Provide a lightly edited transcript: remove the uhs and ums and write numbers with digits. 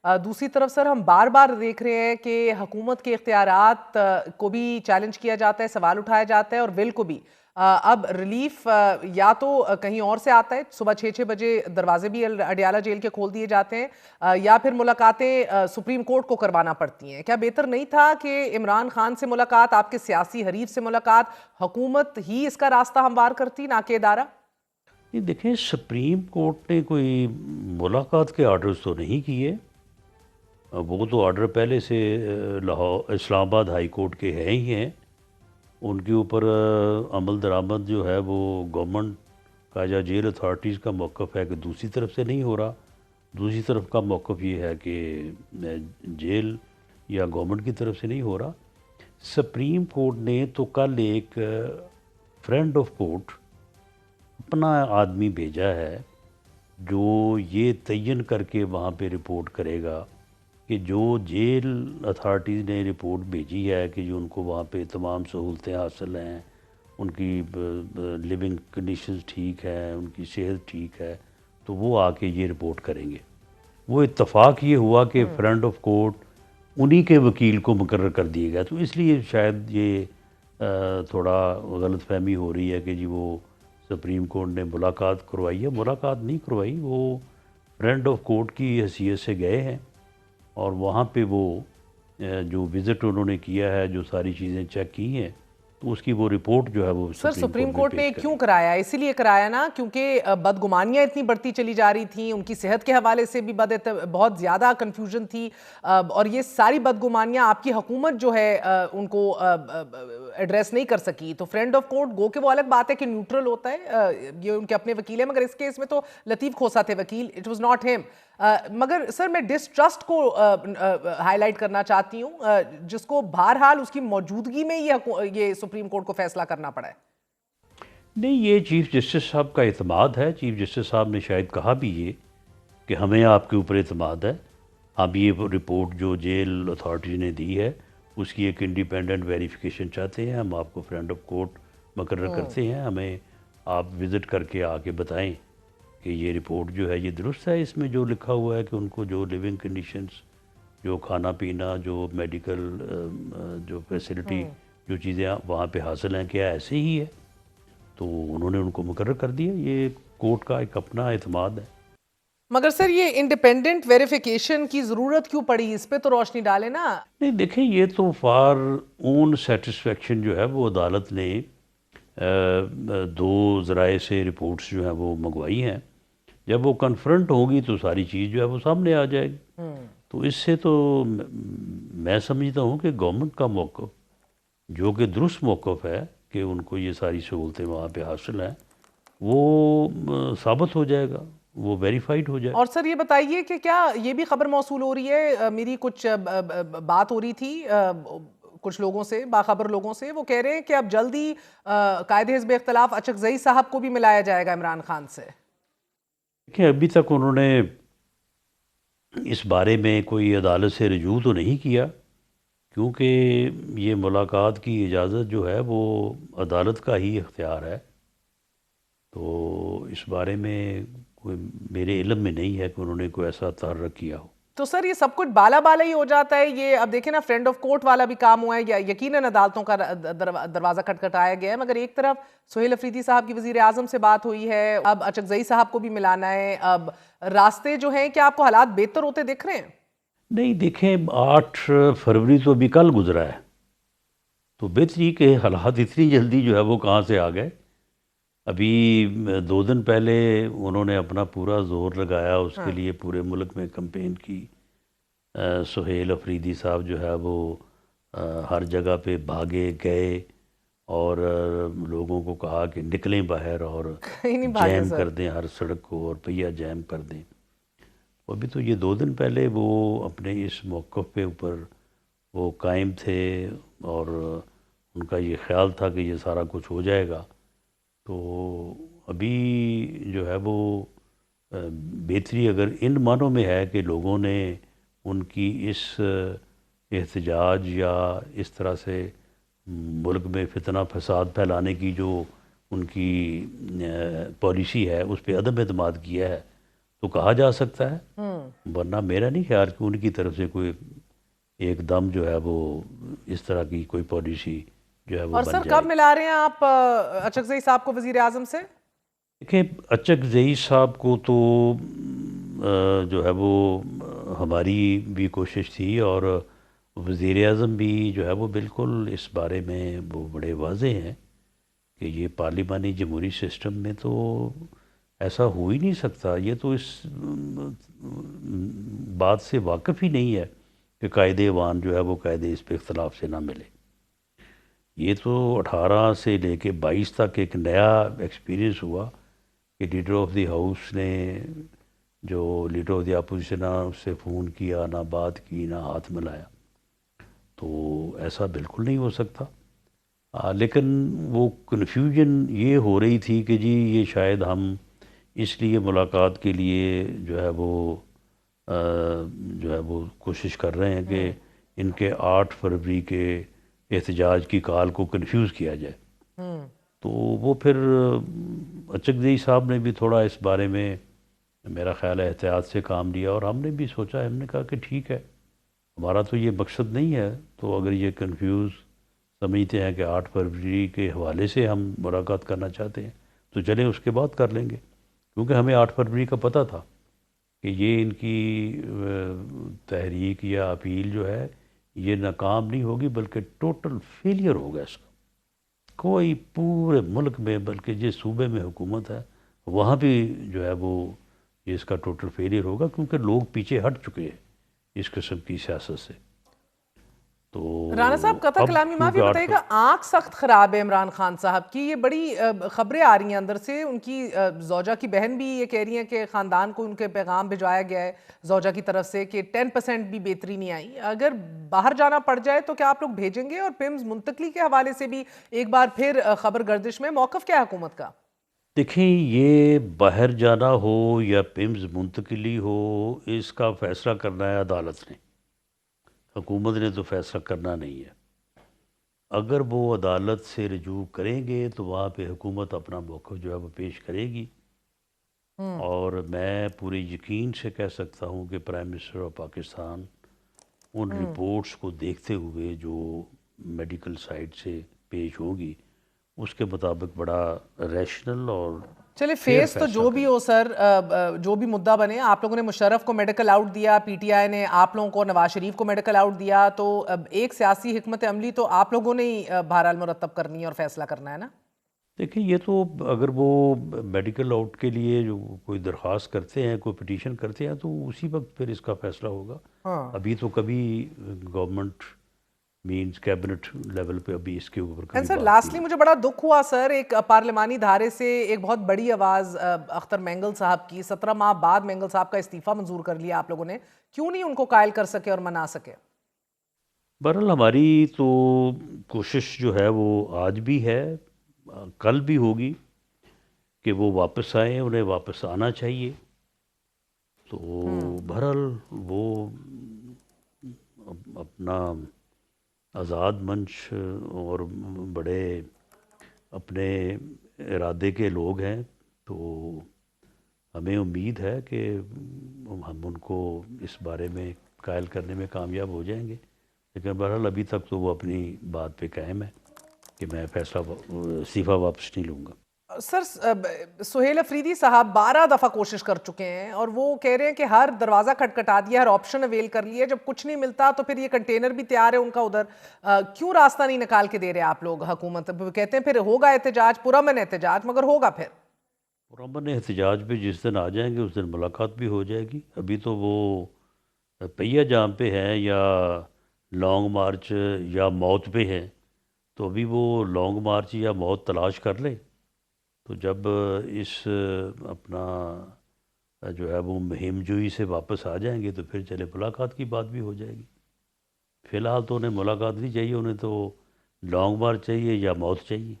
دوسری طرف سر ہم بار بار دیکھ رہے ہیں کہ حکومت کے اختیارات کو بھی چیلنج کیا جاتا ہے، سوال اٹھایا جاتا ہے، اور ول کو بھی اب ریلیف یا تو کہیں اور سے آتا ہے، صبح 6 بجے دروازے بھی اڈیالہ جیل کے کھول دیے جاتے ہیں، یا پھر ملاقاتیں سپریم کورٹ کو کروانا پڑتی ہیں۔ کیا بہتر نہیں تھا کہ عمران خان سے ملاقات، آپ کے سیاسی حریف سے ملاقات، حکومت ہی اس کا راستہ ہموار کرتی نہ کہ ادارہ؟ یہ دیکھیں، سپریم کورٹ نے کوئی ملاقات کے آرڈرز تو نہیں کیے۔ وہ تو آرڈر پہلے سے لاہور اسلام آباد ہائی کورٹ کے ہیں ہی ہیں۔ ان کے اوپر عمل درآمد جو ہے وہ گورنمنٹ کا یا جیل اتھارٹیز کا موقف ہے کہ دوسری طرف سے نہیں ہو رہا۔ دوسری طرف کا موقف یہ ہے کہ جیل یا گورنمنٹ کی طرف سے نہیں ہو رہا۔ سپریم کورٹ نے تو کل ایک فرینڈ آف کورٹ اپنا آدمی بھیجا ہے جو یہ تعین کر کے وہاں پہ رپورٹ کرے گا کہ جو جیل اتھارٹیز نے رپورٹ بھیجی ہے کہ جو ان کو وہاں پہ تمام سہولتیں حاصل ہیں، ان کی لیونگ کنڈیشنز ٹھیک ہیں، ان کی صحت ٹھیک ہے، تو وہ آ کے یہ رپورٹ کریں گے۔ وہ اتفاق یہ ہوا کہ فرینڈ آف کورٹ انہی کے وکیل کو مقرر کر دیا گیا، تو اس لیے شاید یہ تھوڑا غلط فہمی ہو رہی ہے کہ جی وہ سپریم کورٹ نے ملاقات کروائی ہے۔ ملاقات نہیں کروائی، وہ فرینڈ آف کورٹ کی حیثیت سے گئے ہیں، اور وہاں پہ وہ جو وزٹ انہوں نے کیا ہے، جو ساری چیزیں چیک کی ہیں، تو اس کی وہ رپورٹ جو ہے وہ سر سپریم میں کورٹ نے پیش کریں کیوں گے۔ کرایا؟ اسی لیے کرایا نا کیونکہ بدگمانیاں اتنی بڑھتی چلی جا رہی تھیں، ان کی صحت کے حوالے سے بھی بہت زیادہ کنفیوژن تھی، اور یہ ساری بدگمانیاں آپ کی حکومت جو ہے ان کو ایڈریس نہیں کر سکی۔ تو فرینڈ آف کورٹ گو کہ وہ الگ بات ہے کہ نیوٹرل ہوتا ہے، یہ ان کے اپنے وکیل ہیں، مگر اس کیس میں تو لطیف کھوسہ تھے وکیل، اٹ واز ناٹ ہم۔ مگر سر میں ڈسٹرسٹ کو ہائی لائٹ کرنا چاہتی ہوں، جس کو بہرحال اس کی موجودگی میں یہ سپریم کورٹ کو فیصلہ کرنا پڑا ہے۔ نہیں، یہ چیف جسٹس صاحب کا اعتماد ہے۔ چیف جسٹس صاحب نے شاید کہا بھی یہ کہ ہمیں آپ کے اوپر اعتماد ہے، ہم یہ رپورٹ جو جیل اتھارٹیز نے دی ہے اس کی ایک انڈیپینڈنٹ ویریفیکیشن چاہتے ہیں، ہم آپ کو فرینڈ آف کورٹ مقرر کرتے ہیں، ہمیں آپ وزٹ کر کے آ کے بتائیں کہ یہ رپورٹ جو ہے یہ درست ہے، اس میں جو لکھا ہوا ہے کہ ان کو جو لیونگ کنڈیشنز، جو کھانا پینا، جو میڈیکل جو فیسلٹی، جو چیزیں وہاں پہ حاصل ہیں، کیا ایسے ہی ہے؟ تو انہوں نے ان کو مقرر کر دیا۔ یہ کورٹ کا ایک اپنا اعتماد ہے۔ مگر سر یہ انڈیپینڈنٹ ویریفیکیشن کی ضرورت کیوں پڑی؟ اس پہ تو روشنی ڈالے نا۔ نہیں دیکھیں، یہ تو فار اون سیٹسفیکشن جو ہے وہ عدالت نے دو ذرائع سے رپورٹس جو ہیں وہ منگوائی ہیں، جب وہ کنفرنٹ ہوگی تو ساری چیز جو ہے وہ سامنے آ جائے گی۔ تو اس سے تو میں سمجھتا ہوں کہ گورنمنٹ کا موقف جو کہ درست موقف ہے کہ ان کو یہ ساری سہولتیں وہاں پہ حاصل ہیں، وہ ثابت ہو جائے گا، وہ ویریفائڈ ہو جائے گا۔ اور سر یہ بتائیے کہ کیا یہ بھی خبر موصول ہو رہی ہے، میری کچھ بات ہو رہی تھی کچھ لوگوں سے، باخبر لوگوں سے، وہ کہہ رہے ہیں کہ اب جلدی قائد حزب اختلاف اچکزئی صاحب کو بھی ملایا جائے گا عمران خان سے۔ کہ ابھی تک انہوں نے اس بارے میں کوئی عدالت سے رجوع تو نہیں کیا، کیونکہ یہ ملاقات کی اجازت جو ہے وہ عدالت کا ہی اختیار ہے، تو اس بارے میں کوئی میرے علم میں نہیں ہے کہ انہوں نے کوئی ایسا تحرک کیا ہو۔ تو سر یہ سب کچھ بالا بالا ہی ہو جاتا ہے، یہ اب دیکھیں نا فرینڈ آف کورٹ والا بھی کام ہوا ہے، یقیناً عدالتوں کا دروازہ کھٹکھٹایا گیا ہے، مگر ایک طرف سہیل افریدی صاحب کی وزیر اعظم سے بات ہوئی ہے، اب اچکزئی صاحب کو بھی ملانا ہے، اب راستے جو ہیں کیا آپ کو حالات بہتر ہوتے دکھ رہے ہیں؟ نہیں دیکھیں، 8 فروری تو ابھی کل گزرا ہے، تو بہتری کے حالات اتنی جلدی جو ہے وہ کہاں سے آ گئے؟ ابھی 2 دن پہلے انہوں نے اپنا پورا زور لگایا اس کے لیے، پورے ملک میں کمپین کی۔ سہیل افریدی صاحب جو ہے وہ ہر جگہ پہ بھاگے گئے اور لوگوں کو کہا کہ نکلیں باہر اور کہیں نہیں بھاگے جیم سر۔ کر دیں ہر سڑک کو، اور پہیہ جیم کر دیں۔ ابھی تو یہ 2 دن پہلے وہ اپنے اس موقف پہ اوپر وہ قائم تھے، اور ان کا یہ خیال تھا کہ یہ سارا کچھ ہو جائے گا۔ تو ابھی جو ہے وہ بہتری اگر ان معنوں میں ہے کہ لوگوں نے ان کی اس احتجاج یا اس طرح سے ملک میں فتنہ فساد پھیلانے کی جو ان کی پالیسی ہے اس پہ عدم اعتماد کیا ہے، تو کہا جا سکتا ہے، ورنہ میرا نہیں خیال کہ ان کی طرف سے کوئی ایک دم جو ہے وہ اس طرح کی کوئی پالیسی جو ہے وہ اور بن سر جائے کب گی۔ ملا رہے ہیں آپ اچکزئی صاحب کو وزیر اعظم سے؟ دیکھیں اچک زئی صاحب کو تو جو ہے وہ ہماری بھی کوشش تھی، اور وزیر اعظم بھی جو ہے وہ بالکل اس بارے میں وہ بڑے واضح ہیں کہ یہ پارلیمانی جمہوری سسٹم میں تو ایسا ہو ہی نہیں سکتا۔ یہ تو اس بات سے واقف ہی نہیں ہے کہ قائد ایوان جو ہے وہ قائد اس پہ اختلاف سے نہ ملے۔ یہ تو 18 سے لے کے 22 تک ایک نیا ایکسپیرینس ہوا کہ لیڈر آف دی ہاؤس نے جو لیڈر آف دی اپوزیشن اس سے فون کیا، نہ بات کی، نہ ہاتھ ملایا، تو ایسا بالکل نہیں ہو سکتا۔ لیکن وہ کنفیوژن یہ ہو رہی تھی کہ جی یہ شاید ہم اس لیے ملاقات کے لیے جو ہے وہ کوشش کر رہے ہیں کہ ان کے 8 فروری کے احتجاج کی کال کو کنفیوز کیا جائے۔ تو وہ پھر اچکزئی صاحب نے بھی تھوڑا اس بارے میں میرا خیال ہے احتیاط سے کام لیا، اور ہم نے بھی سوچا، ہم نے کہا کہ ٹھیک ہے، ہمارا تو یہ مقصد نہیں ہے، تو اگر یہ کنفیوز سمجھتے ہیں کہ 8 فروری کے حوالے سے ہم ملاقات کرنا چاہتے ہیں تو چلیں اس کے بعد کر لیں گے، کیونکہ ہمیں 8 فروری کا پتہ تھا کہ یہ ان کی تحریک یا اپیل جو ہے یہ ناکام نہیں ہوگی بلکہ ٹوٹل فیلئر ہوگا اس کا۔ کوئی پورے ملک میں بلکہ جس صوبے میں حکومت ہے وہاں بھی جو ہے وہ یہ اس کا ٹوٹل فیلئر ہوگا، کیونکہ لوگ پیچھے ہٹ چکے ہیں اس قسم کی سیاست سے۔ تو رانا صاحب قطع اب کلامی معاف، یہ چونکہ بتائیے گا آنکھ سخت خراب ہے عمران خان صاحب کی، یہ بڑی خبریں آ رہی ہیں اندر سے، ان کی زوجہ کی بہن بھی یہ کہہ رہی ہیں کہ خاندان کو ان کے پیغام بھجوایا گیا ہے زوجہ کی طرف سے کہ 10% بھی بہتری نہیں آئی، اگر باہر جانا پڑ جائے تو کیا آپ لوگ بھیجیں گے؟ اور پیمز منتقلی کے حوالے سے بھی ایک بار پھر خبر گردش میں، موقف کیا ہے حکومت کا؟ دیکھیں یہ باہر جانا ہو یا پیمز منتقلی ہو، اس کا فیصلہ کرنا ہے عدالت نے، حکومت نے تو فیصلہ کرنا نہیں ہے۔ اگر وہ عدالت سے رجوع کریں گے تو وہاں پہ حکومت اپنا موقف جو ہے وہ پیش کرے گی، اور میں پورے یقین سے کہہ سکتا ہوں کہ prime minister of Pakistan in reports کو دیکھتے ہوئے جو میڈیکل سائٹ سے پیش ہوگی اس کے مطابق بڑا ریشنل اور چلے فیئر فیس تو فیصلہ جو بھی کریں۔ ہو سر، جو بھی مدعا بنے، آپ لوگوں نے مشرف کو میڈیکل آؤٹ دیا، پی ٹی آئی نے آپ لوگوں کو نواز شریف کو میڈیکل آؤٹ دیا، تو ایک سیاسی حکمت عملی تو آپ لوگوں نے ہی بہرحال مرتب کرنی ہے اور فیصلہ کرنا ہے نا؟ دیکھیں یہ تو اگر وہ میڈیکل آؤٹ کے لیے جو کوئی درخواست کرتے ہیں، کوئی پٹیشن کرتے ہیں، تو اسی وقت پھر اس کا فیصلہ ہوگا۔ ہاں ابھی تو کبھی گورنمنٹ مینز کیبنٹ لیول پہ ابھی اس کے اوپر کبھی سر بات نہیں لاسٹلی ہوئی۔ مجھے بڑا دکھ ہوا سر، ایک پارلیمانی دھارے سے ایک بہت بڑی آواز اختر مینگل صاحب کی، 17 ماہ بعد مینگل صاحب کا استعفیٰ منظور کر لیا آپ لوگوں نے، کیوں نہیں ان کو قائل کر سکے اور منا سکے؟ بہرحال ہماری تو کوشش جو ہے وہ آج بھی ہے، کل بھی ہوگی کہ وہ واپس آئیں، انہیں واپس آنا چاہیے۔ تو بہرحال وہ اپنا آزاد منچ اور بڑے اپنے ارادے کے لوگ ہیں، تو ہمیں امید ہے کہ ہم ان کو اس بارے میں قائل کرنے میں کامیاب ہو جائیں گے، لیکن بہرحال ابھی تک تو وہ اپنی بات پہ قائم ہے کہ میں فیصلہ استعفیٰ واپس نہیں لوں گا۔ سر سہیل افریدی صاحب 12 دفعہ کوشش کر چکے ہیں اور وہ کہہ رہے ہیں کہ ہر دروازہ کھٹکھٹا دیا، ہر آپشن اویل کر لیا، جب کچھ نہیں ملتا تو پھر یہ کنٹینر بھی تیار ہے ان کا ادھر، کیوں راستہ نہیں نکال کے دے رہے آپ لوگ حکومت؟ کہتے ہیں پھر ہوگا احتجاج، پرامن احتجاج، مگر ہوگا پھر؟ پرامن احتجاج پہ جس دن آ جائیں گے اس دن ملاقات بھی ہو جائے گی۔ ابھی تو وہ پہیہ جام پہ ہیں یا لانگ مارچ یا موت پہ ہیں، تو ابھی وہ لانگ مارچ یا موت تلاش کر لیں، تو جب اس اپنا جو ہے وہ مہم جوئی سے واپس آ جائیں گے تو پھر چلے ملاقات کی بات بھی ہو جائے گی۔ فی الحال تو انہیں ملاقات نہیں چاہیے، انہیں تو لانگ مارچ چاہیے یا موت چاہیے۔